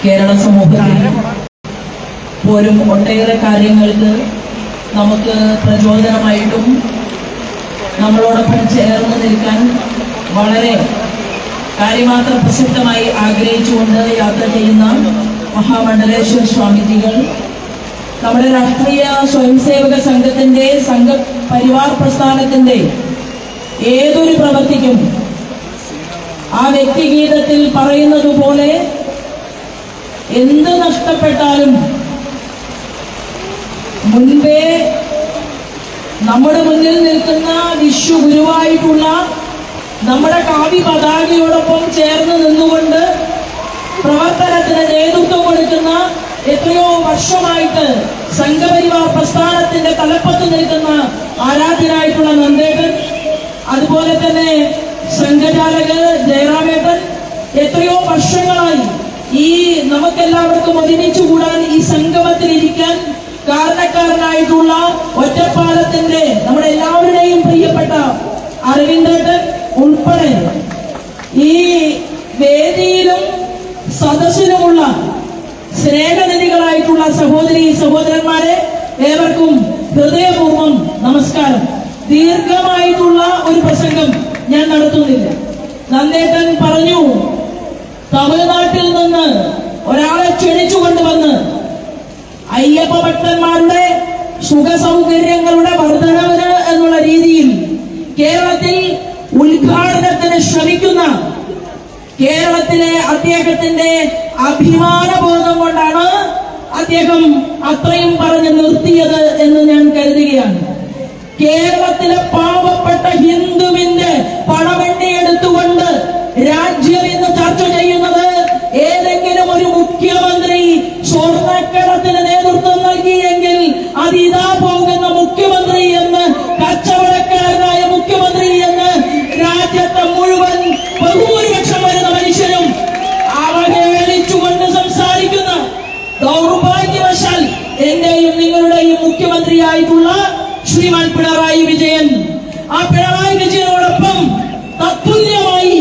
കേരള സമൂഹത്തിൽ പോലും ഒട്ടേറെ കാര്യങ്ങൾക്ക് നമുക്ക് പ്രചോദനമായിട്ടും നമ്മളോടൊപ്പം ചേർന്ന് നിൽക്കാൻ വളരെ കാര്യമാത്ര പ്രസക്തമായി ആഗ്രഹിച്ചുകൊണ്ട് യാത്ര ചെയ്യുന്ന മഹാമണ്ഡലേശ്വര സ്വാമിജികൾ നമ്മുടെ രാഷ്ട്രീയ സ്വയംസേവക സംഘത്തിന്റെ സംഘപരിവാർ പ്രസ്ഥാനത്തിന്റെ ഏതൊരു പ്രവൃത്തിക്കും ആ വ്യക്തിഗീതത്തിൽ പറയുന്നത് പോലെ എന്ത് നഷ്ടപ്പെട്ടാലും മുൻപേ നമ്മുടെ മുന്നിൽ നിൽക്കുന്ന വിശ്വ ഗുരുവായിട്ടുള്ള നമ്മുടെ കാവ്യ പതാകയോടൊപ്പം ചേർന്ന് നിന്നുകൊണ്ട് പ്രവർത്തനത്തിന് നേതൃത്വം കൊടുക്കുന്ന എത്രയോ വർഷമായിട്ട് സംഘപരിവാർ പ്രസ്ഥാനത്തിന്റെ തലപ്പത്ത് നിൽക്കുന്ന ആരാധ്യനായിട്ടുള്ള നന്ദേട്ടൻ, അതുപോലെ തന്നെ സംഘചാലക് ജയറാമേട്ടൻ എത്രയോ വർഷങ്ങളായി ഈ നമുക്കെല്ലാവർക്കും ഒരുമിച്ച് കൂടാൻ ഈ സംഗമത്തിൽ ഇരിക്കാൻ കാരണക്കാരനായിട്ടുള്ള ഒറ്റപ്പാലത്തിന്റെ നമ്മുടെ എല്ലാവരുടെയും പ്രിയപ്പെട്ട അരവിന്ദേട്ടൻ ഉൾപ്പെടെ ഈ വേദിയിലും സദസ്സിലുമുള്ള സ്നേഹനിധികളായിട്ടുള്ള സഹോദരി സഹോദരന്മാരെ ഏവർക്കും ഹൃദയപൂർവ്വം നമസ്കാരം. ദീർഘമായിട്ടുള്ള ഒരു പ്രസംഗം ഞാൻ നടത്തുന്നില്ല. നന്ദേട്ടൻ പറഞ്ഞു, തമിഴ്നാട്ടിൽ നിന്ന് ഒരാളെ ക്ഷണിച്ചു കൊണ്ടുവന്ന് അയ്യപ്പ ഭക്തന്മാരുടെ സുഖസൗകര്യങ്ങളുടെ വർധനവിന് എന്നുള്ള രീതിയിൽ കേരളത്തിൽ ഉദ്ഘാടനത്തിന് ശ്രമിക്കുന്ന കേരളത്തിലെ അദ്ദേഹത്തിന്റെ അഭിമാനബോധം കൊണ്ടാണ് അദ്ദേഹം അത്രയും പറഞ്ഞ് നിർത്തിയത് എന്ന് ഞാൻ കരുതുകയാണ്. കേരളത്തിലെ പാവപ്പെട്ട ഹിന്ദുവിന്റെ പണമെണ്ണി എടുത്തുകൊണ്ട് രാജ്യം ഇന്ന് ചർച്ച ചെയ്യുന്നത് ഏതെങ്കിലും ഒരു മുഖ്യമന്ത്രി സ്വർണ്ണക്കടത്തിന് നേതൃത്വം നൽകിയെങ്കിൽ അതിതാ പോകുന്ന മുഖ്യമന്ത്രി എന്ന്, കച്ചവടക്കാരനായ മുഖ്യമന്ത്രി എന്ന് രാജ്യത്തെ മുഴുവൻ ബഹുഭൂരിപക്ഷം വരുന്ന മനുഷ്യരും അവഹേളിച്ചുകൊണ്ട് സംസാരിക്കുന്ന ദൗർഭാഗ്യവശാൽ എന്റെയും നിങ്ങളുടെയും മുഖ്യമന്ത്രിയായിട്ടുള്ള ശ്രീമാൻ പിണറായി വിജയൻ, ആ പിണറായി വിജയനോടൊപ്പം തത്തുല്യമായി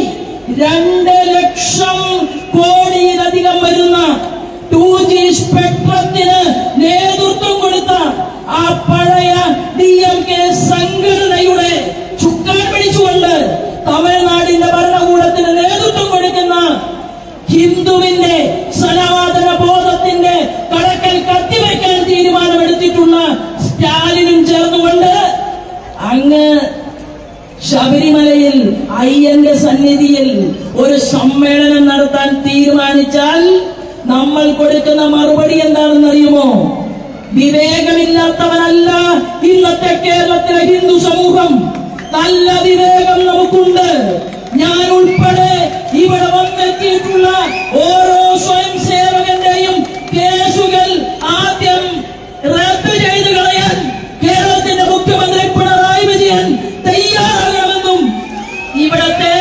2 ലക്ഷം കോടിയിലധികം വരുന്ന 2G സ്പെക്ട്രത്തിന് നേതൃത്വം കൊടുത്ത ആ പഴയ DMK സംഘടനയുടെ ചുക്കാൻ പിടിച്ചുകൊണ്ട് തമിഴ്നാടിന്റെ ഭരണകൂടത്തിന് നേതൃത്വം കൊടുക്കുന്ന ഹിന്ദുവിന്റെ സനാതന ബോധത്തിന്റെ കടക്കൽ കത്തിവയ്ക്കാൻ തീരുമാനമെടുത്തിട്ടുള്ള സ്റ്റാലിനും ചേർന്നുകൊണ്ട് അങ്ങ് ശബരിമലയിൽ അയ്യന്റെ സന്നിധിയിൽ ഒരു സമ്മേളനം നടത്താൻ തീരുമാനിച്ചാൽ നമ്മൾ കൊടുക്കുന്ന മറുപടി എന്താണെന്ന് അറിയുമോ? വിവേകമില്ലാത്തവനല്ല ഇന്നത്തെ കേരളത്തിലെ ഹിന്ദു സമൂഹം. നല്ല വിവേകം നമുക്കുണ്ട്. ഞാൻ ഉൾപ്പെടെ ഇവിടെ വന്നെത്തിയിട്ടുള്ള ഓരോ സ്വയം സേവകന്റെയും കേസുകൾ ആദ്യം റദ്ദ് ചെയ്ത് കളയാൻ കേരളത്തിന്റെ മുഖ്യമന്ത്രി പിണറായി വിജയൻ തയ്യാറാകണമെന്നും ഇവിടത്തെ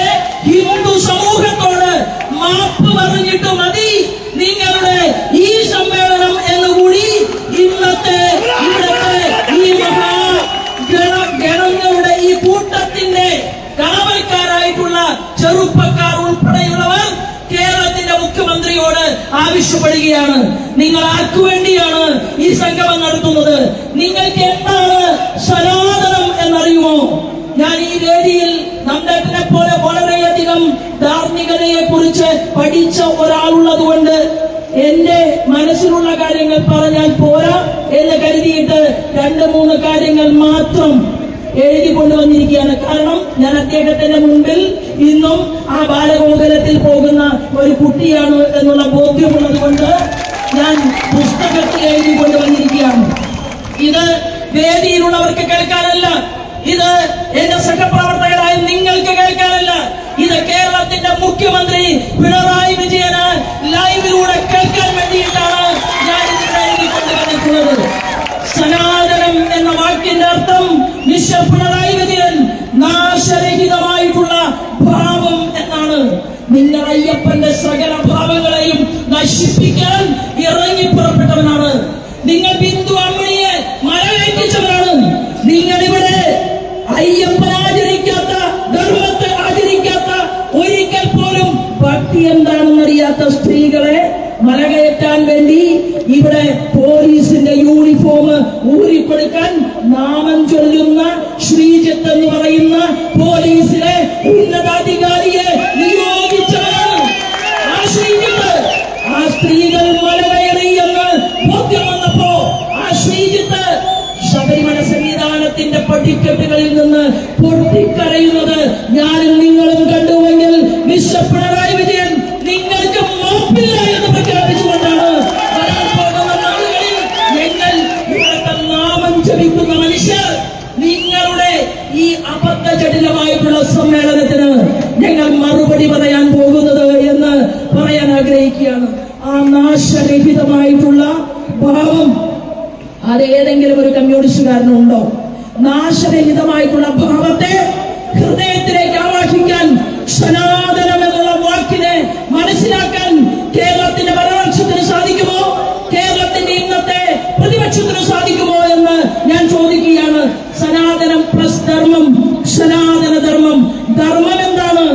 ഹിന്ദു സമൂഹത്തോട് മാപ്പ് പറഞ്ഞിട്ട് മതി നിങ്ങളുടെ ഈ സമ്മേളനം എന്നുകൂടി ഇന്നത്തെ ഇവിടത്തെ ഈ മഹാഗണങ്ങളുടെ ഈ കൂട്ടത്തിന്റെ കാവൽക്കാരായിട്ടുള്ള ചെറുപ്പക്കാർ ഉൾപ്പെടെയുള്ളവർ കേരളത്തിന്റെ മുഖ്യമന്ത്രിയോട് ആവശ്യപ്പെടുകയാണ്. നിങ്ങൾ ആർക്കു വേണ്ടിയാണ് ഈ സംഗമം നടത്തുന്നത്? നിങ്ങൾക്ക് എന്താണ് സനാതനം എന്നറിയുമോ? ഞാൻ ഈ വേദിയിൽ നന്ദേട്ടനെ പോലെ വളരെയധികം ധാർമ്മികതയെ കുറിച്ച് പഠിച്ച ഒരാളുള്ളത് കൊണ്ട് എന്റെ മനസ്സിലുള്ള കാര്യങ്ങൾ പറഞ്ഞാൽ പോരാ എന്ന് കരുതിയിട്ട് 2-3 കാര്യങ്ങൾ മാത്രം എഴുതി കൊണ്ടുവന്നിരിക്കുകയാണ്. കാരണം ഞാൻ അദ്ദേഹത്തിന്റെ മുൻപിൽ ഇന്നും ആ ബാലഗോകുലത്തിൽ പോകുന്ന ഒരു കുട്ടിയാണ് എന്നുള്ള ബോധ്യമുള്ളത് കൊണ്ട് ഞാൻ പുസ്തകത്തിൽ എഴുതി കൊണ്ടുവന്നിരിക്കുകയാണ്. ഇത് വേദിയിലുള്ളവർക്ക് കേൾക്കാനല്ല, ഇത് എന്റെ സഹപ്രവർത്തകരായ നിങ്ങൾക്ക് കേൾക്കാനല്ല, ഇത് കേരളത്തിന്റെ മുഖ്യമന്ത്രി പിണറായി വിജയന് ലൈവിലൂടെ കേൾക്കാൻ വേണ്ടിയിട്ടാണ് ഞാൻ ഇതിനെ എഴുതി കൊണ്ടുവന്നിട്ടുള്ളത്. സനാതനം എന്ന വാക്കിന്റെ അർത്ഥം മിസ്റ്റർ പിണറായി വിജയൻ നാശരഹിതമായിട്ടുള്ള ഭാവം എന്നാണ്. നിങ്ങൾ അയ്യപ്പന്റെ സകല ഭാവങ്ങളെയും നശിപ്പിക്കാൻ ഇറങ്ങി പുറപ്പെട്ടവനാണ്. നിങ്ങൾ ബിന്ദു അമ്മണിയെ മരവേറ്റിച്ചവരാണ്. നിങ്ങളിവിടെ അയ്യപ്പൻ ആചരിക്കാത്ത, ധർമ്മത്തെ ആചരിക്കാത്ത, ഒരിക്കൽ പോലും ഭക്തി എന്താണെന്നറിയാത്ത സ്ത്രീകളെ മലകയറ്റാൻ വേണ്ടി ഇവിടെ പോലീസിന്റെ യൂണിഫോം ഊരിക്കൊടുക്കാൻ നാമം ചൊല്ലുന്ന ശ്രീജിത്ത് എന്ന് പറയുന്ന പോലീസിലെ ഉന്നതാധികാരിയെ നിയോഗിച്ചാണ് ആ ശ്രീജിത്ത്. ആ സ്ത്രീകൾ മലകയറി എന്ന് ബോധ്യം വന്നപ്പോ ആ ശ്രീജിത്ത് ശബരിമല സന്നിധാനത്തിന്റെ പടിക്കെട്ടുകളിൽ നിന്ന് പൊട്ടിക്കരയുന്നത് ഞാനും നിങ്ങളും കണ്ടുവെങ്കിൽ പിണറായി വിജയൻ നിങ്ങൾക്ക് മാപ്പില്ല എന്ന് പ്രഖ്യാപിച്ചുകൊണ്ടാണ് വരാൻ പോകുന്ന നാളുകളിൽ ഞങ്ങൾ ഇവിടുത്തെ നാമം ജപിക്കുന്ന മനുഷ്യർ നിങ്ങളുടെ ഈ അബദ്ധജടിലമായിട്ടുള്ള സമ്മേളനത്തിന് ഞങ്ങൾ മറുപടി പറയാൻ പോകുന്നത് എന്ന് പറയാൻ ആഗ്രഹിക്കുകയാണ്. ആ നാശരഹിതമായിട്ടുള്ള ഭാവം അതേതെങ്കിലും ഒരു കമ്മ്യൂണിസ്റ്റുകാരനുണ്ടോ? നാശരഹിതമായിട്ടുള്ള ഭാവത്തെ ഹൃദയത്തിലേക്ക് ആവാഹിക്കാൻ, സനാതനം എന്നുള്ള വാക്കിനെ മനസ്സിലാക്കാൻ കേരളത്തിന്റെ ഭരണപക്ഷത്തിന് സാധിക്കുമോ? കേരളത്തിന്റെ ഇന്നത്തെ പ്രതിപക്ഷത്തിന് സാധിക്കുമോ എന്ന് ഞാൻ ചോദിക്കുകയാണ്. സനാതനം പ്ലസ് ധർമ്മം, സനാതന ധർമ്മം. ധർമ്മം എന്താണ്?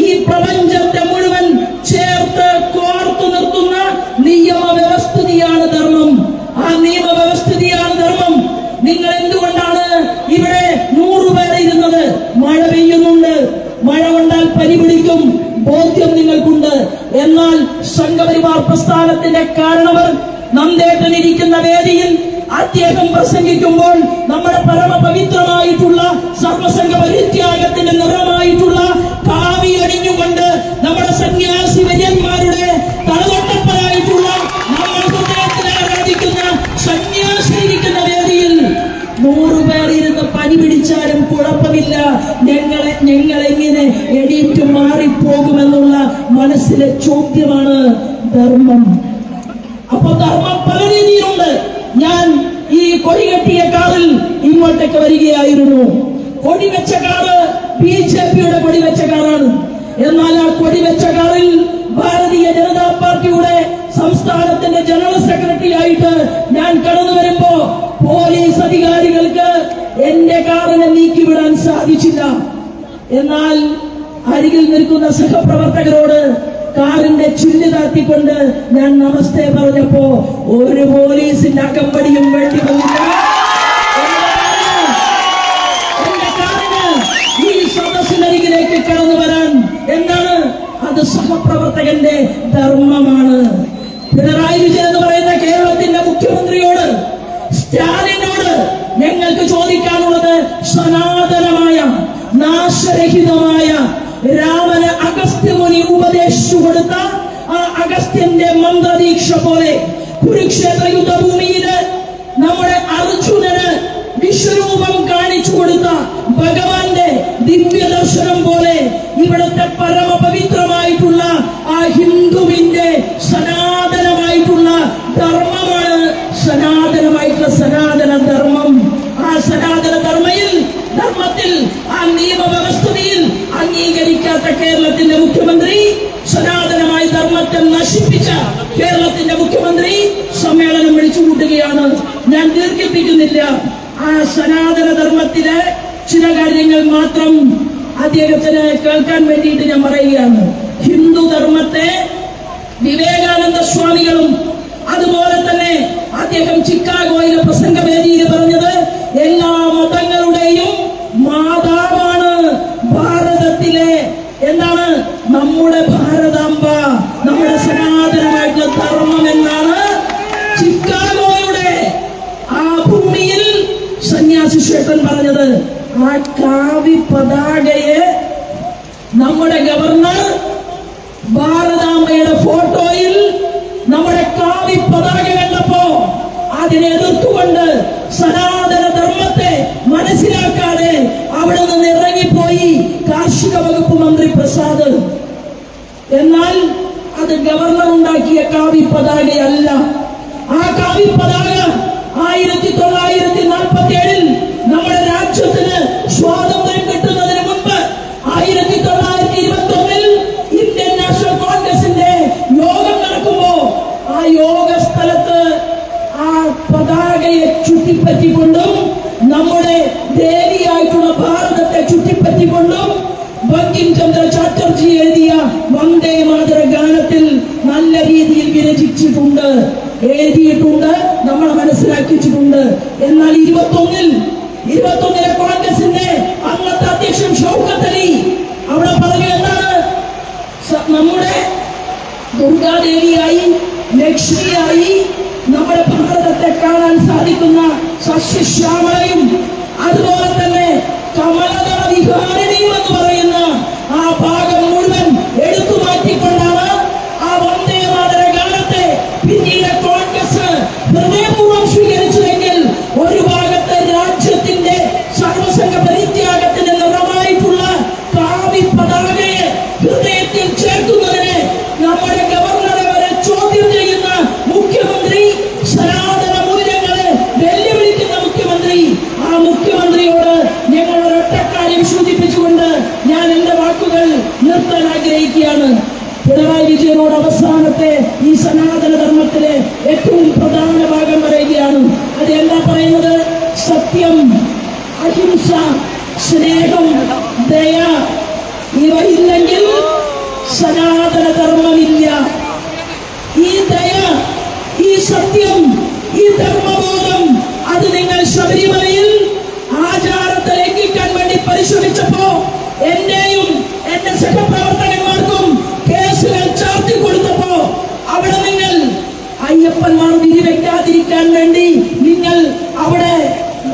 ഈ പ്രപഞ്ചത്തെ മുഴുവൻ ചേർത്ത് കോർത്തു നിർത്തുന്ന നിയമവ്യവസ്ഥിതിയാണ് ധർമ്മം. ആ നിയമവ്യവസ്ഥിതിയാണ് ധർമ്മം. നിങ്ങൾ എന്തുകൊണ്ടാണ് ഇവിടെ 100 പേര് ഇരുന്നത്? മഴ പെയ്യുന്നുണ്ട്, മഴ കൊണ്ടാൽ പനി പിടിക്കും, ബോധ്യം നിങ്ങൾക്കുണ്ട്. എന്നാൽ സംഘപരിവാർ പ്രസ്ഥാനത്തിന്റെ കാരണവർ നന്ദേട്ടനിരിക്കുന്ന വേദിയിൽ അദ്ദേഹം പ്രസംഗിക്കുമ്പോൾ നമ്മുടെ പരമപവിത്രമായിട്ടുള്ള സർവസംഘ പരിത്യാഗത്തിന്റെ നിറമായിട്ടുള്ള കാവി അണിഞ്ഞുകൊണ്ട് നമ്മുടെ സന്യാസി വര്യന്മാരുടെ തലതൊട്ടപ്പനായിട്ടുള്ള നമ്മൾ ഹൃദയത്തിൽ ആരാധിക്കുന്ന സന്യാസി ഇരിക്കുന്ന വേദിയിൽ 100 പേർ ഇരുന്ന് പനി പിടിച്ചാലും കുഴപ്പമില്ല, ഞങ്ങളെങ്ങനെ എണീറ്റ് മാറിപ്പോകുമെന്നുള്ള മനസ്സിലെ ചോദ്യമാണ് ധർമ്മം. അപ്പൊ ധർമ്മം പല രീതിയിലുണ്ട്. ഞാൻ ഈ കൊടി കെട്ടിയ കാറിൽ ഇങ്ങോട്ടേക്ക് വരികയായിരുന്നു. കൊടി വെച്ച കാറ് BJPയുടെ കൊടി വെച്ച കാറാണ്. എന്നാൽ ആ കൊടി വെച്ച കാറിൽ ഭാരതീയ ജനതാ പാർട്ടിയുടെ സംസ്ഥാനത്തിന്റെ ജനറൽ സെക്രട്ടറി ആയിട്ട് ഞാൻ കടന്നു വരുമ്പോ പോലീസ് അധികാരികൾക്ക് എന്റെ കാറിനെ നീക്കിവിടാൻ സാധിച്ചില്ല. എന്നാൽ അരികിൽ നിൽക്കുന്ന സഹപ്രവർത്തകരോട് കാറിന്റെ ചുല്ല് താത്തിക്കൊണ്ട് ഞാൻ നമസ്തേ പറഞ്ഞപ്പോ ഒരു പോലീസിന്റെ അകമ്പടിയും വേണ്ടി വന്നില്ല. എന്റെ കാറിന് ഈ സദസ്സിനരികിലേക്ക് കടന്നു വരാൻ എന്താണ്? അത് സഹപ്രവർത്തകന്റെ ധർമ്മമാണ്. പിണറായി വിജയൻ എന്ന് പറയുന്ന കേരളത്തിന്റെ മുഖ്യമന്ത്രിയോട്, സ്റ്റാലിനോട് ഞങ്ങൾക്ക് ചോദിക്കാനുള്ളത് സനാതനമായ നാശരഹിതമായ രാമന് അഗസ്ത്യമുനി ഉപദേശിച്ചു കൊടുത്ത ആ അഗസ്ത്യന്റെ മന്ത്രദീക്ഷ പോലെ കുരുക്ഷേത്ര യുദ്ധഭൂമിയില് നമ്മുടെ അർജുനന് വിശ്വരൂപം കാണിച്ചു കൊടുത്ത ഭഗവാന്റെ ദിവ്യദർശനം പോലെ ഇവിടുത്തെ പരമപവിത്രമായിട്ടുള്ള ആ ഹിന്ദുവിന്റെ സനാതനമായിട്ടുള്ള ധർമ്മമാണ് സനാതനമായിട്ടുള്ള സനാതന ധർമ്മം. ആ സനാതന ധർമ്മത്തിൽ ആ നിയമവ്യവസ്ഥയിൽ അംഗീകരിക്കാത്ത കേരളത്തിന്റെ മുഖ്യമന്ത്രി, സനാതനമായ ധർമ്മത്തെ നശിപ്പിച്ച കേരളത്തിന്റെ മുഖ്യമന്ത്രി സമ്മേളനം വിളിച്ചു കൂട്ടുകയാണ്. ഞാൻ ദീർഘിപ്പിക്കുന്നില്ല. ആ സനാതന ധർമ്മത്തിലെ ചില കാര്യങ്ങൾ മാത്രം അദ്ദേഹത്തിന് കേൾക്കാൻ വേണ്ടിയിട്ട് ഞാൻ പറയുകയാണ്. ഹിന്ദു ധർമ്മത്തെ വിവേകാനന്ദ സ്വാമികളും അതുപോലെ തന്നെ അദ്ദേഹം ചിക്കാഗോയിലെ പ്രസംഗവേദിയിൽ പറഞ്ഞത് എല്ലാ മതങ്ങളുടെയും മാതാവാണ് ഭാരതത്തിലെ എന്താണ് നമ്മുടെ ഭാരതാംബ, നമ്മുടെ സനാതനമായിട്ടുള്ള ധർമ്മം എന്നാണ് ചിക്കാഗോയുടെ ആ ഭൂമിയിൽ സന്യാസി ശേഖരൻ പറഞ്ഞത്. ആ കാവി പതാകയെ നമ്മുടെ ഗവർണർ ഭാരതാംബയുടെ ഫോട്ടോയിൽ നമ്മുടെ കാവി പതാക കണ്ടപ്പോ അതിനെ എതിർത്തുകൊണ്ട് സനാതന ധർമ്മത്തെ മനസ്സിലാക്കാതെ അവിടെ നിന്ന് ഇറങ്ങിപ്പോയി കാർഷിക വകുപ്പ് മന്ത്രി പ്രസാദ്. എന്നാൽ അത് ഗവർണർ ഉണ്ടാക്കിയ കാവി പതാകയല്ല. ആ കാവി പതാക 1947 നമ്മുടെ രാജ്യത്തിന് സ്വാതന്ത്ര്യം കിട്ടുന്നതിന് മുൻപ് 1921 ഇന്ത്യൻ നാഷണൽ കോൺഗ്രസിന്റെ യോഗം നടക്കുമ്പോ ആ യോഗ സ്ഥലത്ത് ആ പതാകയെ ചുറ്റിപ്പറ്റിക്കൊണ്ടും നമ്മുടെ ദേവിയായിട്ടുള്ള ഭാരതത്തെ ചുറ്റിപ്പറ്റിക്കൊണ്ടും ബങ്കിം ചന്ദ്ര ചാറ്റർജി എഴുതിയ വന്ദേ മാതര ഗാനത്തിൽ നല്ല രീതിയിൽ വിരചിച്ചിട്ടുണ്ട്, എഴുതിയിട്ടുണ്ട്, നമ്മൾ മനസ്സിലാക്കിയിട്ടുണ്ട്. എന്നാൽ 21-ലെ കോൺഗ്രസിന്റെ അന്നത്തെ അധ്യക്ഷൻ ഷൗക്കത്ത് അലി അവിടെ പറഞ്ഞു എന്താണ്, നമ്മുടെ ദുർഗാദേവിയായി ലക്ഷ്മിയായി നമ്മുടെ ഭാരതത്തെ കാണാൻ സാധിക്കുന്ന സസ്യശ്യാമളയും അതുപോലെ തന്നെ കമലദള വിഹാരിണിയും എന്ന് പറയുന്ന ആ ഭാഗം മുഴുവൻ എടുത്തു മാറ്റിക്കൊണ്ടാണ് ആ വന്ദേ മാതര ഗാനത്തെ പിന്നീട് കോൺഗ്രസ് ഹൃദയപൂർവ്വം സ്വീകരിച്ചതെങ്കിൽ ഒരു ഭാഗത്തെ രാജ്യത്തിന്റെ സർവസംഘ പരിത്യാഗത്തിന്റെ നിറമായിട്ടുള്ള കാവി പതാകയെ ഹൃദയത്തിൽ ചേർക്കുന്നതിന് നമ്മുടെ ഗവർണറെ വരെ ചോദ്യം ചെയ്യുന്ന മുഖ്യമന്ത്രി, സനാതന മൂല്യങ്ങളെ വെല്ലുവിളിക്കുന്ന മുഖ്യമന്ത്രി, ആ മുഖ്യമന്ത്രിയോട് ഞങ്ങൾ ഒരൊറ്റക്കാര്യം സൂചിപ്പിച്ചുകൊണ്ട് ഞാൻ എന്റെ വാക്കുകൾ നിർത്താൻ ആഗ്രഹിക്കുകയാണ്. പിണറായി വിജയനോട് അവസാനത്തെ ഈ സനാതന ധർമ്മത്തിലെ ഏറ്റവും പ്രധാന ഭാഗം പറയുകയാണ്. അത് എന്താ പറയുന്നത്? സത്യം, അഹിംസ, സ്നേഹം, ദയ ഇവ ഇല്ലെങ്കിൽ സനാതന ധർമ്മമില്ല. ഈ ദയ, ഈ സത്യം, ഈ ധർമ്മബോധം അത് നിങ്ങൾ ശബരിമലയിൽ ആചാരത്തെ ലംഘിക്കാൻ വേണ്ടി പരിശ്രമിച്ചപ്പോ എന്നെയും എന്റെ സഹപ്രവർത്തകന്മാർക്കും കേസുകൾ ചാർത്തി കൊടുത്തപ്പോ അവിടെ നിങ്ങൾ അയ്യപ്പന്മാർ വിരിവെക്കാതിരിക്കാൻ വേണ്ടി നിങ്ങൾ അവിടെ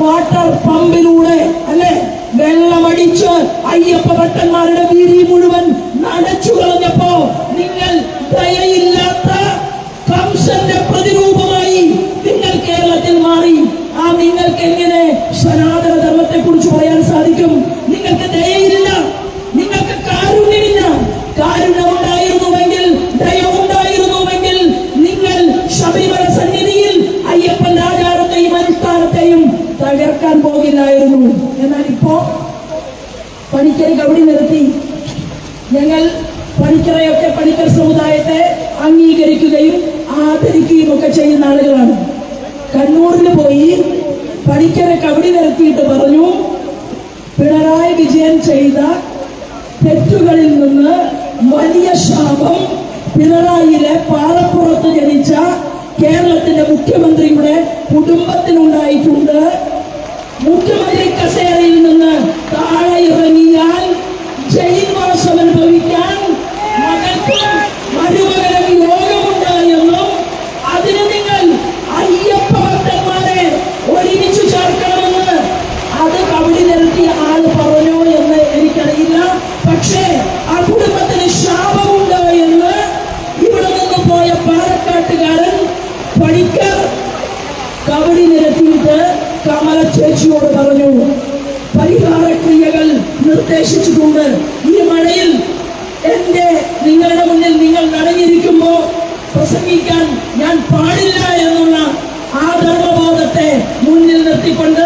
വാട്ടർ പമ്പിലൂടെ അല്ലെ വെള്ളമടിച്ച് അയ്യപ്പ ഭട്ടന്മാരുടെ വീരി മുഴുവൻ നനച്ചു കളഞ്ഞപ്പോ നിങ്ങൾ ദയയില്ലാത്ത കംസന്റെ പ്രതിരൂപമായി നിങ്ങൾ കേരളത്തിൽ മാറി. ആ നിങ്ങൾക്ക് എങ്ങനെ സനാതന ധർമ്മത്തെ കുറിച്ച് പറയാൻ സാധിക്കും? നിങ്ങൾക്ക് ദയയില്ല, നിങ്ങൾക്ക് കാരുണ്യമില്ല. കാരുണ്യം ഉണ്ടായിരുന്നുവെങ്കിൽ, ദയ ഉണ്ടായിരുന്നുവെങ്കിൽ നിങ്ങൾ ശബരിമല സന്നിധിയിൽ അയ്യപ്പന്റെ ആചാരത്തെയും അനുഷ്ഠാനത്തെയും തകർക്കാൻ പോകില്ലായിരുന്നു. എന്നാൽ ഇപ്പോ പണിക്കരെ കബഡി നിർത്തി ഞങ്ങൾ പണിക്കരെയൊക്കെ പണിക്കർ സമുദായത്തെ അംഗീകരിക്കുകയും ആദരിക്കുകയും ഒക്കെ ചെയ്യുന്ന ആളുകളാണ്. കണ്ണൂരിൽ പോയി പണിക്കരെ കബഡി നിരത്തിയിട്ട് പറഞ്ഞു, പിണറായി വിജയൻ ചെയ്ത തെറ്റുകളിൽ നിന്ന് വലിയ ശാപം പിണറായിയിലെ പാറപ്പുറത്ത് ജനിച്ച കേരളത്തിന്റെ മുഖ്യമന്ത്രിയുടെ കുടുംബത്തിനുണ്ടായിട്ടുണ്ട്. മുഖ്യമന്ത്രി കസേരയിൽ നിന്ന് താഴെ ഇറങ്ങിയാൽ ജയിൽവാസം അനുഭവിക്കാൻ മകൾക്കും മരുമകനും യോഗമുണ്ട് എന്നും അതിന് നിങ്ങൾ അയ്യപ്പ ഭക്തന്മാരെ ഒരുമിച്ച് ചേർക്കണമെന്ന് അത് കബഡി നിരത്തിയ ആൾ പറഞ്ഞോ എന്ന് എനിക്കറിയില്ല. പക്ഷേ ആ കുടുംബത്തിന് ശാപമുണ്ട് എന്ന് ഇവിടെ നിന്ന് പോയ പാലക്കാട്ടുകാരൻ പണിക്കർ കബഡി നിരത്തിയിട്ട് കമല ചേച്ചിയോട് പറഞ്ഞു. പരിഹാര ക്രിയകൾ നിർദ്ദേശിച്ചിട്ടുണ്ട്. ഈ മഴയിൽ നിങ്ങളുടെ മുന്നിൽ നിങ്ങൾ നനഞ്ഞിരിക്കുമ്പോ പ്രസംഗിക്കാൻ ഞാൻ പാടില്ല എന്നുള്ള ആ ധർമ്മബോധത്തെ മുന്നിൽ നിർത്തിക്കൊണ്ട്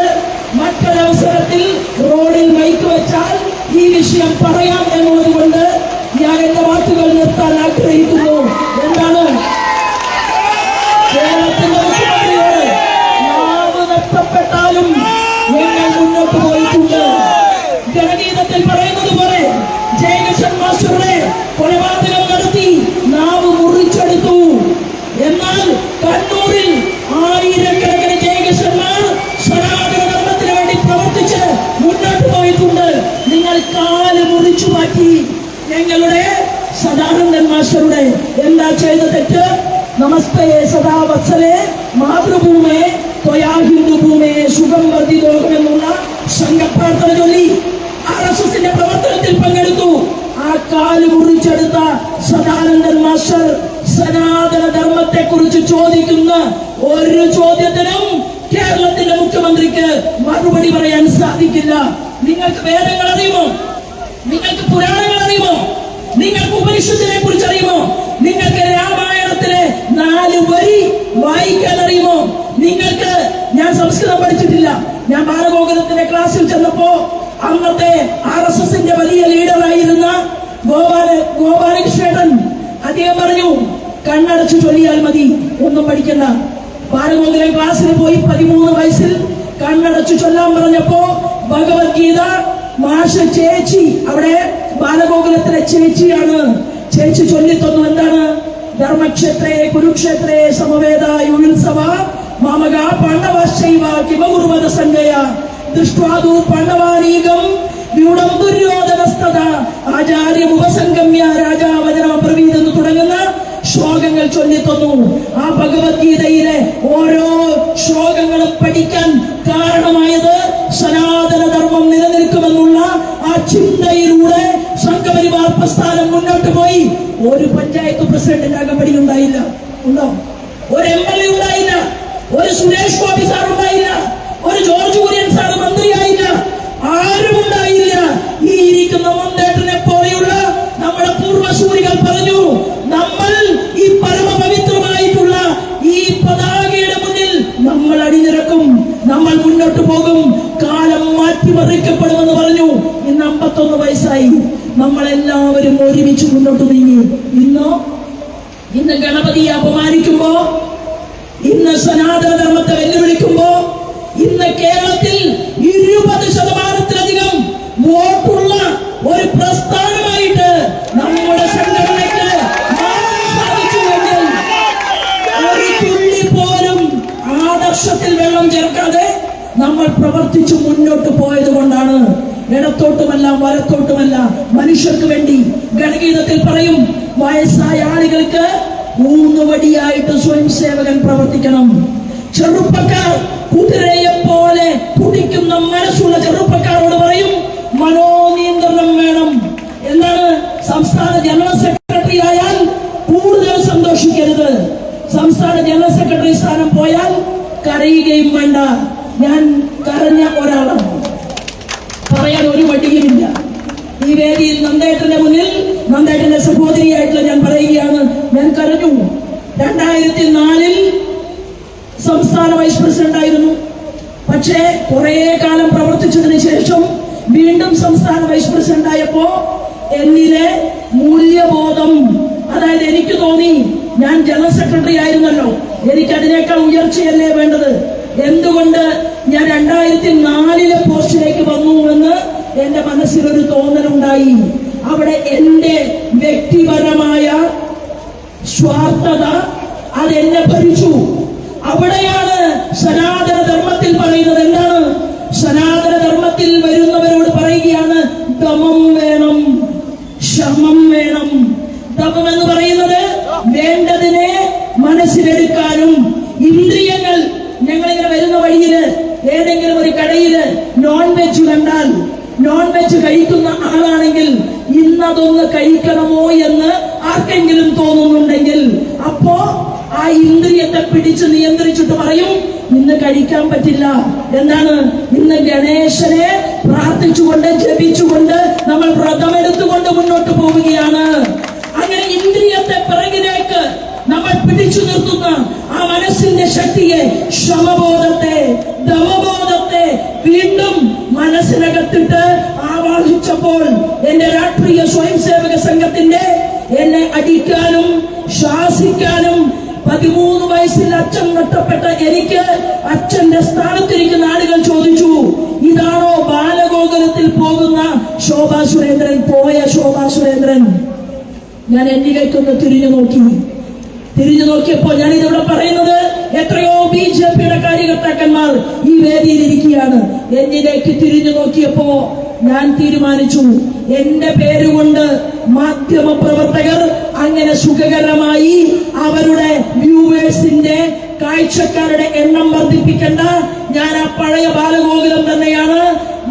മറ്റൊരവസരത്തിൽ റോഡിൽ മൈക്ക് വെച്ചാൽ ഈ വിഷയം പറയാം എന്നതുകൊണ്ട് ഞാൻ എന്റെ വാക്കുകൾ നിർത്താൻ ആഗ്രഹിക്കുന്നു. എന്താണ് കേരളത്തിന്റെ മുഖ്യമന്ത്രിയോട് നാവ് നഷ്ടപ്പെട്ടാലും ഞങ്ങൾ മുന്നോട്ട് പോയിട്ടുണ്ട്. ജനഗീതത്തിൽ പറയുന്നത് പോലെ ജയകൃഷ്ണൻ മാസ്റ്ററുടെ കൊലപാതകം നടത്തി നാവ് മുറിച്ചെടുത്തു. എന്നാൽ കണ്ണൂരിൽ ആയിരക്കണക്കിന് ജയകൃഷ്ണന്മാർ സനാതന ധർമ്മത്തിന് വേണ്ടി പ്രവർത്തിച്ച് മുന്നോട്ട് പോയിട്ടുണ്ട്. നിങ്ങൾ കാല് മുറിച്ചു മാറ്റി. ഞങ്ങളുടെ സദാനന്ദൻ മാസ്റ്ററുടെ എന്താ ചെയ്ത തെറ്റ്? നമസ്തേ സദാ വത്സലേ മാതൃഭൂമേ ത്വയാ ഹിന്ദുഭൂമേ സുഖം വർദ്ധിതോകം എന്നുള്ള സംഘപ്രാർത്ഥന ചൊല്ലി RSSന്റെ പ്രവർത്തനത്തിൽ പങ്കെടുത്തു. ആ കാല് മുറിച്ചെടുത്ത സദാനന്ദൻ മാസ്റ്റർ സനാതന ധർമ്മത്തെ കുറിച്ച് ചോദിക്കുന്ന ഒരു ചോദ്യത്തിനും കേരളത്തിന്റെ മുഖ്യമന്ത്രിക്ക് മറുപടി പറയാൻ സാധിക്കില്ല. നിങ്ങൾക്ക് വേദങ്ങൾ അറിയുമോ? നിങ്ങൾക്ക് പുരാണങ്ങൾ അറിയുമോ? നിങ്ങൾക്ക് ഉപനിഷത്തിനെ കുറിച്ച് അറിയുമോ? നിങ്ങൾക്ക് രാമായണത്തിലെ 4 വരി വായിക്കാൻ അറിയുമോ? നിങ്ങൾക്ക്, ഞാൻ സംസ്കൃതം പഠിച്ചിട്ടില്ല, ഞാൻ ബാലഗോകുലത്തിന്റെ ക്ലാസ്സിൽ ചെന്നപ്പോ അന്നത്തെ RSSന്റെ വലിയ ലീഡറായിരുന്ന ഗോപാലകൃഷ്ണൻ അദ്ദേഹം പറഞ്ഞു, കണ്ണടച്ചു ചൊല്ലിയാൽ മതി, ഒന്നും പഠിക്കണ്ട. ബാലഗോകുലം ക്ലാസ്സിൽ പോയി 13 വയസ്സിൽ കണ്ണടച്ചു ചൊല്ലാൻ പറഞ്ഞപ്പോ ഭഗവത്ഗീത മാഷ ചേച്ചി അവിടെ ബാലഗോകുലത്തിലെ ചേച്ചിയാണ്. ചേച്ചി ചൊല്ലിത്തന്നു. എന്താണ്? ധർമ്മക്ഷേത്രേ കുരുക്ഷേത്രേ സമവേദായുത്സവ മാമക പാണ്ഡവശൈവ കിമകുർവദ സംഗയ ദൃഷ്ട്വാദു പാണ്ഡവാനീകം വ്യൂഢം ദുര്യോധനസ്തത ആചാര്യമുപസംഗമ്യ രാജാവചനമബ്രവീത് എന്ന് തുടങ്ങുന്ന ശ്ലോകങ്ങൾ ചൊല്ലിത്തന്നു. ആ ഭഗവത്ഗീതയിലെ ഓരോ ശ്ലോകങ്ങളും പഠിക്കാൻ കാരണമായത് സനാതന ധർമ്മം നിലനിൽക്കുമെന്നുള്ള ആ ചിന്തയിലൂടെ സംഘപരിവാർ പ്രസ്ഥാനം മുന്നോട്ട് പോയി. ഒരു പഞ്ചായത്ത് പ്രസിഡന്റിന്റെ അകമ്പടി ഉണ്ടായില്ല. ഉണ്ടോ? ഒരു MLA ഉണ്ടായില്ല. ഒരു സുരേഷ് ഗോപി സാർ ഉണ്ടായില്ല. ഒരു ജോർജ് കുര്യൻ സാർ മന്ത്രിയായില്ല. ആരും ഉണ്ടായില്ല. ഈ ഇരിക്കുന്ന മന്ദേട്ടനെ പോലെയുള്ള നമ്മുടെ പൂർവ്വസൂരികൾ പറഞ്ഞു, നമ്മൾ ഈ പരമപവിത്രമായിട്ടുള്ള ഈ പതാകയുടെ മുന്നിൽ നമ്മൾ അണിനിരക്കും, നമ്മൾ മുന്നോട്ട് പോകും, കാലം മാറ്റിമറിക്കപ്പെടുമെന്ന് പറഞ്ഞു. ഇന്ന് 51 വയസ്സായി. നമ്മളെല്ലാവരും ഒരുമിച്ച് മുന്നോട്ട് നീങ്ങി. ഇന്ന് ഗണപതിയെ അപമാനിക്കുമ്പോ, ഇന്ന് സനാതന ധർമ്മത്തെ വെല്ലുവിളിക്കുമ്പോ, ഇന്ന് കേരളത്തിൽ 20% വോട്ടുള്ള ഒരു പ്രസ്ഥാനമായിട്ട് നമ്മുടെ സംഘടനയ്ക്ക് സാധിച്ചുവെങ്കിൽ ഒരു തുള്ളി പോലും ആദർശത്തിൽ വെള്ളം ചേർക്കാതെ നമ്മൾ പ്രവർത്തിച്ചു മുന്നോട്ട് പോയത് കൊണ്ടാണ്. ഇടത്തോട്ടുമല്ല വലത്തോട്ടുമല്ല, മനുഷ്യർക്ക് വേണ്ടി. ഗണഗീതത്തിൽ പറയും, വയസ്സായ ആളുകൾക്ക് ഊന്നുവടിയായിട്ട് സ്വയം സേവകൻ പ്രവർത്തിക്കണം. ചെറുപ്പക്കാർ കുതിരയെ പോലെ കുടിക്കുന്ന മനസ്സുള്ള ചെറുപ്പക്കാരോട് പറയും, മനോനിയന്ത്രണം വേണം. എന്താണ്? സംസ്ഥാന ജനറൽ സെക്രട്ടറി ആയാൽ കൂടുതൽ സന്തോഷിക്കരുത്. സംസ്ഥാന ജനറൽ സെക്രട്ടറി സ്ഥാനം പോയാൽ കരയുകയും വേണ്ട. ഞാൻ കരഞ്ഞ ഒരാളാണ്, പറയാൻ ഒരു മടിയുമില്ല. ഈ വേദിയിൽ നന്ദേട്ടന്റെ മുന്നിൽ, നന്ദേട്ടന്റെ സഹോദരിയായിട്ടുള്ള ഞാൻ പറയുകയാണ്, ഞാൻ കരഞ്ഞു. 2004 സംസ്ഥാന വൈസ് പ്രസിഡന്റ് ആയിരുന്നു. പക്ഷേ കുറെ കാലം പ്രവർത്തിച്ചതിന് ശേഷം വീണ്ടും സംസ്ഥാന വൈസ് പ്രസിഡന്റ് ആയപ്പോ എന്നിലെ മൂല്യബോധം, അതായത് എനിക്ക് തോന്നി, ഞാൻ ജനറൽ സെക്രട്ടറി ആയിരുന്നല്ലോ, എനിക്ക് അതിനേക്കാൾ ഉയർച്ചയല്ലേ വേണ്ടത്. എന്തുകൊണ്ട് ഞാൻ 2004 പോസ്റ്റിലേക്ക് വന്നു എന്ന് എന്റെ മനസ്സിലൊരു തോന്നലുണ്ടായി. അവിടെ എന്റെ വ്യക്തിപരമായ സ്വാർത്ഥത അതെന്നെ ഭരിച്ചു. അവിടെയാണ് സനാതന ധർമ്മത്തിൽ പറയുന്നത്. എന്താണ്? സനാതന ധർമ്മത്തിൽ വരുന്നവരോട് പറയുകയാണ്, ദമം വേണം, ശമം വേണം. ദമം എന്ന് പറയുന്നത് വേണ്ടതിനെ മനസ്സിലെടുക്കാനും, ഇന്ദ്രിയങ്ങൾ, ഞങ്ങളിങ്ങനെ വരുന്ന വഴിയില് ഏതെങ്കിലും ഒരു കടയില് നോൺ വെജ് കണ്ടാൽ, നോൺ വെജ് കഴിക്കുന്ന ആളാണെങ്കിൽ ഇന്നതൊന്ന് കഴിക്കണമോ എന്ന് ആർക്കെങ്കിലും തോന്നുന്നുണ്ടെങ്കിൽ, അപ്പോ ആ ഇന്ദ്രിയത്തെ പിടിച്ച് നിയന്ത്രിച്ചിട്ട് പറയും, ഇന്ന് കഴിക്കാൻ പറ്റില്ല. എന്താണ്? ഇന്ന് ഗണേശനെ പ്രാർത്ഥിച്ചുകൊണ്ട് ജപിച്ചുകൊണ്ട് നമ്മൾ വ്രതമെടുത്തുകൊണ്ട് മുന്നോട്ട് പോവുകയാണ്. അങ്ങനെ ഇന്ദ്രിയത്തെ പിറകിലേക്ക് നമ്മൾ പിടിച്ചു നിർത്തുന്ന ആ മനസ്സിന്റെ ശക്തിയെ, ശ്രമബോധത്തെ, ദമബോധത്തെ വീണ്ടും മനസ്സിനകത്തിട്ട് ആവാഹിച്ചപ്പോൾ എന്റെ രാഷ്ട്രീയ സ്വയം സേവക സംഘത്തിന്റെ എന്നെ അടിക്കാനും ശാസിക്കാനും 13 വയസ്സിൽ അച്ഛൻ നഷ്ടപ്പെട്ട എനിക്ക് അച്ഛന്റെ സ്ഥാനത്തിരിക്കുന്ന ആളുകൾ ചോദിച്ചു, ഇതാണോ ബാലഗോകുലത്തിൽ പോകുന്ന ശോഭാ സുരേന്ദ്രൻ? പോയ ശോഭാ സുരേന്ദ്രൻ. ഞാൻ എന്നിലേക്കൊന്ന് തിരിഞ്ഞു നോക്കിയപ്പോൾ ഞാൻ ഇതിവിടെ പറയുന്നത്, എത്രയോ BJPയുടെ കാര്യകർത്താക്കന്മാർ ഈ വേദിയിൽ ഇരിക്കുകയാണ്. എന്നിലേക്ക് തിരിഞ്ഞു നോക്കിയപ്പോ ഞാൻ തീരുമാനിച്ചു, എന്റെ പേരുകൊണ്ട് മാധ്യമ പ്രവർത്തകർ അങ്ങനെ സുഖകരമായി അവരുടെ വ്യൂവേഴ്സിന്റെ, കാഴ്ചക്കാരുടെ എണ്ണം വർദ്ധിപ്പിക്കേണ്ട. ഞാൻ ആ പഴയ ബാലഗോകുലം തന്നെയാണ്.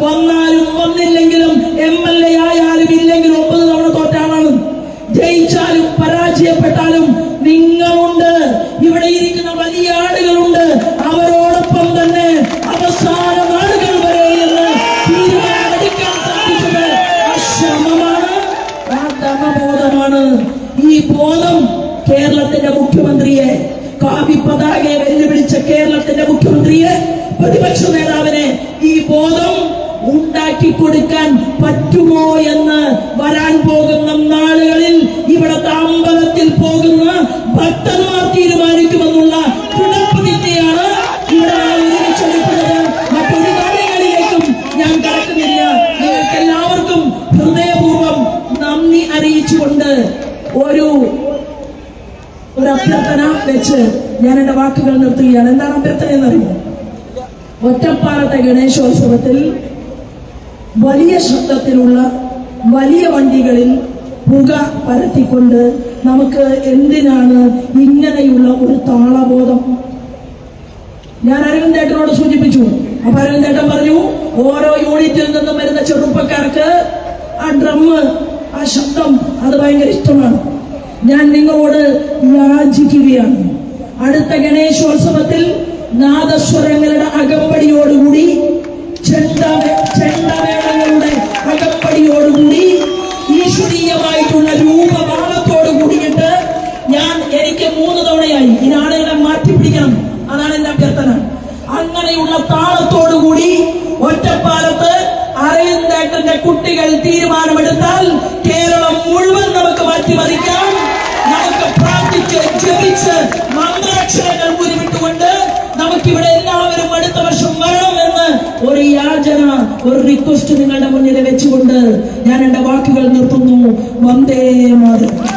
വന്നാലും വന്നില്ലെങ്കിലും, MLA ആയാലും ഇല്ലെങ്കിലും 9 തവണ തോറ്റ ആളാണ്. ജയിച്ചാലും പരാജയപ്പെട്ടാലും നിങ്ങളുണ്ട്, ഇവിടെ ഇരിക്കുന്ന വലിയ ആളുകളുണ്ട്, അവരോടൊപ്പം തന്നെ അവസാന നാളുകൾ വരെ എന്ന് തീരുമാനമെടുക്കാൻ സാധിച്ചത് ആ ശ്രമമാണ്, ആ ദമബോധമാണ്. ഈ ബോധം കേരളത്തിന്റെ മുഖ്യമന്ത്രിയെ, കാവി പതാകയെ വെല്ലുവിളിച്ച കേരളത്തിന്റെ മുഖ്യമന്ത്രിയെ, പ്രതിപക്ഷ നേതാവിനെ ഈ ബോധം ഉണ്ടാക്കി കൊടുക്കാൻ പറ്റുമോ എന്ന് വരാൻ പോകുന്ന നാളുകളിൽ ഇവിടത്തെ അമ്പലത്തിൽ പോകുന്ന ഭക്തന്മാർ തീരുമാനിക്കുമെന്നുള്ള ദൃഢപ്രതിജ്ഞയാണ് ഇവിടെ ഒരുമിച്ചെടുക്കുന്നത്. മറ്റൊരു കാര്യങ്ങളിലേക്കും ഞാൻ കടക്കുന്നില്ല. നിങ്ങൾക്ക് എല്ലാവർക്കും ഹൃദയപൂർവ്വം ഞാൻ എന്റെ വാക്കുകൾ നിർത്തുകയാണ്. എന്താണ് അഭ്യർത്ഥന എന്നറിയുമോ? ഒറ്റപ്പാലത്തെ ഗണേശോത്സവത്തിൽ വലിയ ശബ്ദത്തിലുള്ള വലിയ വണ്ടികളിൽ പുക പരത്തിക്കൊണ്ട് നമുക്ക് എന്തിനാണ് ഇങ്ങനെയുള്ള ഒരു താളബോധം? ഞാൻ അരവിന്ദേട്ടനോട് സൂചിപ്പിച്ചു. അപ്പൊ അരവിന്ദേട്ടൻ പറഞ്ഞു, ഓരോ യൂണിറ്റിൽ നിന്നും വരുന്ന ചെറുപ്പക്കാർക്ക് ആ ഡ്രമ്മ്, ആ ശബ്ദം അത് ഭയങ്കര ഇഷ്ടമാണ്. ഞാൻ നിങ്ങളോട് യാചിക്കുകയാണ്, അടുത്ത ഗണേശോത്സവത്തിൽ നാദസ്വരങ്ങളുടെ അകമ്പടിയോടുകൂടി, ചെണ്ടമേളങ്ങളുടെ അകമ്പടിയോടുകൂടി, ഈശ്വരീയമായിട്ടുള്ള രൂപഭാവത്തോടു കൂടിയിട്ട് എനിക്ക് 3 തവണയായി ഈ ആളുകളെ മാറ്റിപ്പിടിക്കണം. അതാണ് എന്റെ അഭ്യർത്ഥന. അങ്ങനെയുള്ള താളത്തോടുകൂടി ഒറ്റപ്പാലത്ത് അരവിന്ദേട്ടന്റെ കുട്ടികൾ തീരുമാനമെടുത്താൽ കേരളം മുഴുവൻ നമുക്ക് മാറ്റിമറിക്കാം. നമുക്ക് പ്രാർത്ഥിച്ച് ജപിച്ച് മന്ത്രാക്ഷരങ്ങൾ ഉരുവിട്ടുകൊണ്ട് നമുക്കിവിടെ എല്ലാവരും അടുത്ത വർഷം വരണമെന്ന് ഒരു യാചന, ഒരു റിക്വസ്റ്റ് നിങ്ങളുടെ മുന്നിൽ വെച്ചുകൊണ്ട് ഞാൻ എന്റെ വാക്കുകൾ നിർത്തുന്നു. വന്ദേ മാതരം.